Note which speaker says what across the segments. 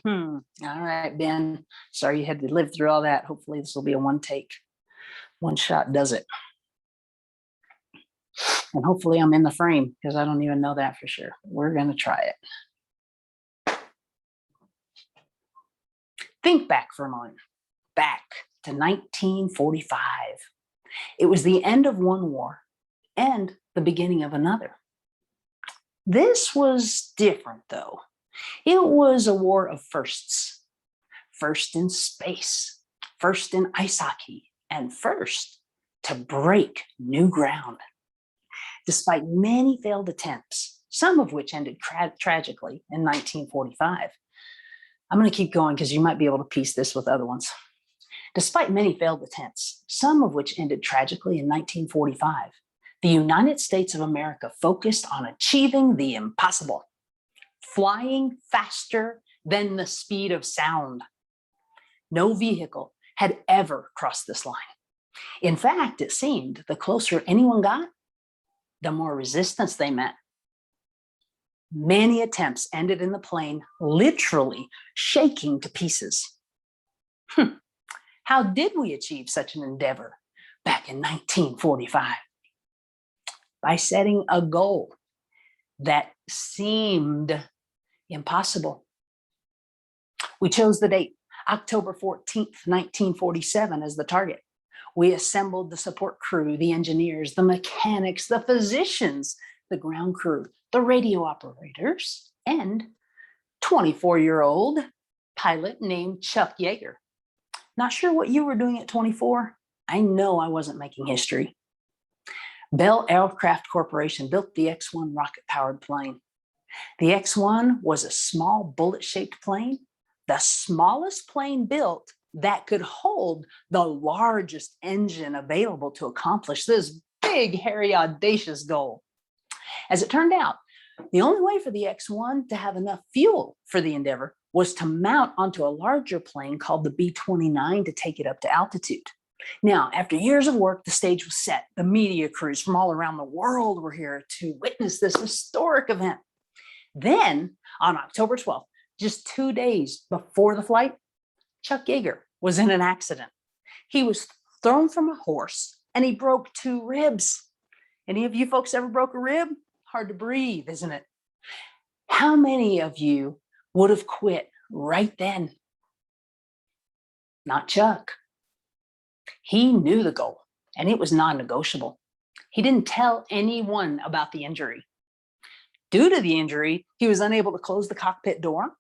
Speaker 1: All right, Ben. Sorry you had to live through all that. Hopefully this will be a one take. One shot does it. And hopefully I'm in the frame because I don't even know that for sure. We're going to try it. Think back for a moment. Back to 1945. It was the end of one war and the beginning of another. This was different, though. It was a war of firsts. First in space, first in ice hockey, and first to break new ground. Despite many failed attempts, some of which ended tragically in 1945. I'm going to keep going because you might be able to piece this with other ones. Despite many failed attempts, some of which ended tragically in 1945, the United States of America focused on achieving the impossible, flying faster than the speed of sound. No vehicle had ever crossed this line. In fact, it seemed the closer anyone got, the more resistance they met. Many attempts ended in the plane literally shaking to pieces. How did we achieve such an endeavor back in 1945? By setting a goal that seemed impossible. We chose the date, October 14th, 1947 as the target. We assembled the support crew, the engineers, the mechanics, the physicians, the ground crew, the radio operators, and 24-year-old pilot named Chuck Yeager. Not sure what you were doing at 24. I know I wasn't making history. Bell Aircraft Corporation built the X-1 rocket-powered plane. The X-1 was a small bullet-shaped plane, the smallest plane built that could hold the largest engine available to accomplish this big, hairy, audacious goal. As it turned out, the only way for the X-1 to have enough fuel for the endeavor was to mount onto a larger plane called the B-29 to take it up to altitude. Now, after years of work, the stage was set. The media crews from all around the world were here to witness this historic event. Then, on October 12th, just 2 days before the flight, Chuck Yeager was in an accident. He was thrown from a horse and he broke 2 ribs. Any of you folks ever broke a rib? Hard to breathe, isn't it? How many of you would have quit right then? Not Chuck. He knew the goal and it was non-negotiable. He didn't tell anyone about the injury. Due to the injury, he was unable to close the cockpit door.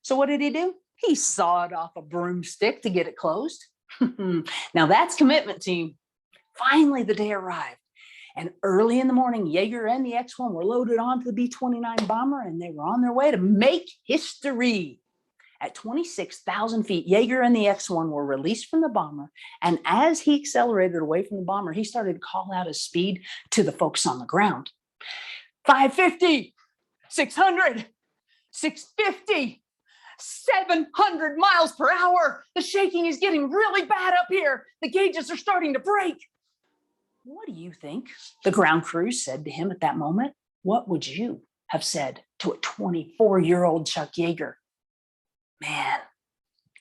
Speaker 1: So what did he do? He sawed off a broomstick to get it closed. Now that's commitment, team. Finally, the day arrived. And early in the morning, Yeager and the X-1 were loaded onto the B-29 bomber, and they were on their way to make history. At 26,000 feet, Yeager and the X-1 were released from the bomber, and as he accelerated away from the bomber, he started to call out his speed to the folks on the ground. 550, 600, 650, 700 miles per hour. The shaking is getting really bad up here. The gauges are starting to break. What do you think the ground crew said to him at that moment? What would you have said to a 24-year-old Chuck Yeager? Man,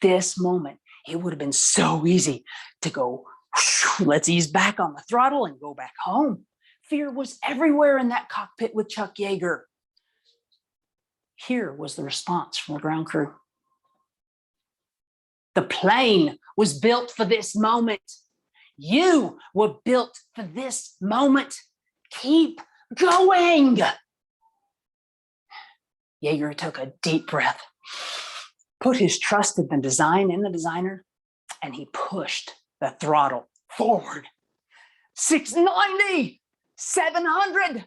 Speaker 1: this moment, it would have been so easy to go, let's ease back on the throttle and go back home. Fear was everywhere in that cockpit with Chuck Yeager. Here was the response from the ground crew. The plane was built for this moment. You were built for this moment. Keep going. Yeager took a deep breath, put his trust in the design and the designer, and he pushed the throttle forward. 690, 700.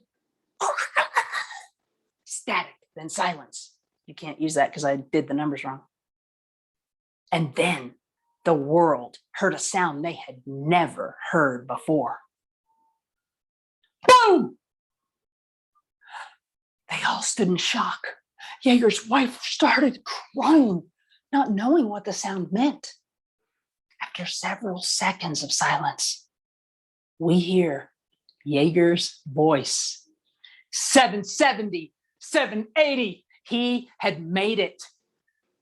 Speaker 1: Static, then silence. You can't use that because I did the numbers wrong. And then the world heard a sound they had never heard before. Boom! They all stood in shock. Yeager's wife started crying, not knowing what the sound meant. After several seconds of silence, we hear Yeager's voice. 770, 780. He had made it.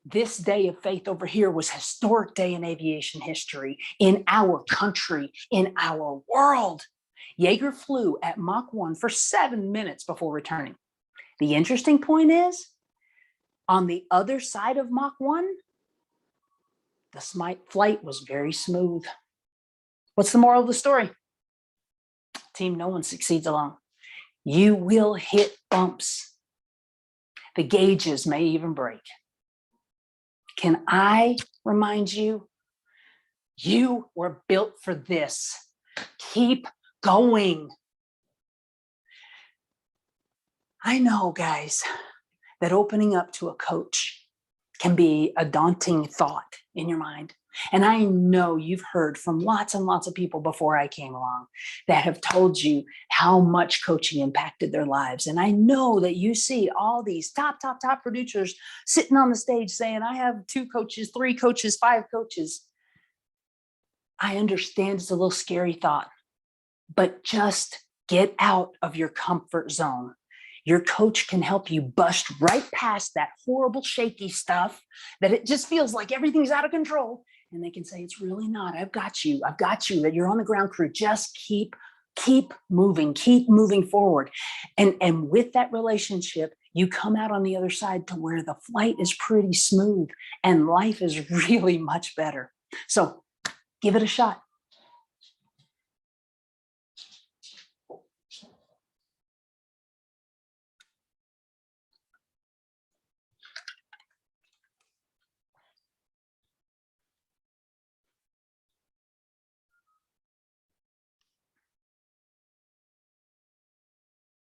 Speaker 1: This day of faith over here was a historic day in aviation history, in our country, in our world. Yeager flew at Mach 1 for 7 minutes before returning. The interesting point is, on the other side of Mach 1, the flight was very smooth. What's the moral of the story? Team, no one succeeds alone. You will hit bumps. The gauges may even break. Can I remind you, you were built for this. Keep going. I know, guys, that opening up to a coach can be a daunting thought in your mind. And I know you've heard from lots and lots of people before I came along that have told you how much coaching impacted their lives. And I know that you see all these top producers sitting on the stage saying, I have 2 coaches, 3 coaches, 5 coaches. I understand it's a little scary thought, but just get out of your comfort zone. Your coach can help you bust right past that horrible shaky stuff that it just feels like everything's out of control. And they can say, it's really not. I've got you, that you're on the ground crew. Just keep moving forward. And with that relationship, you come out on the other side to where the flight is pretty smooth and life is really much better. So give it a shot.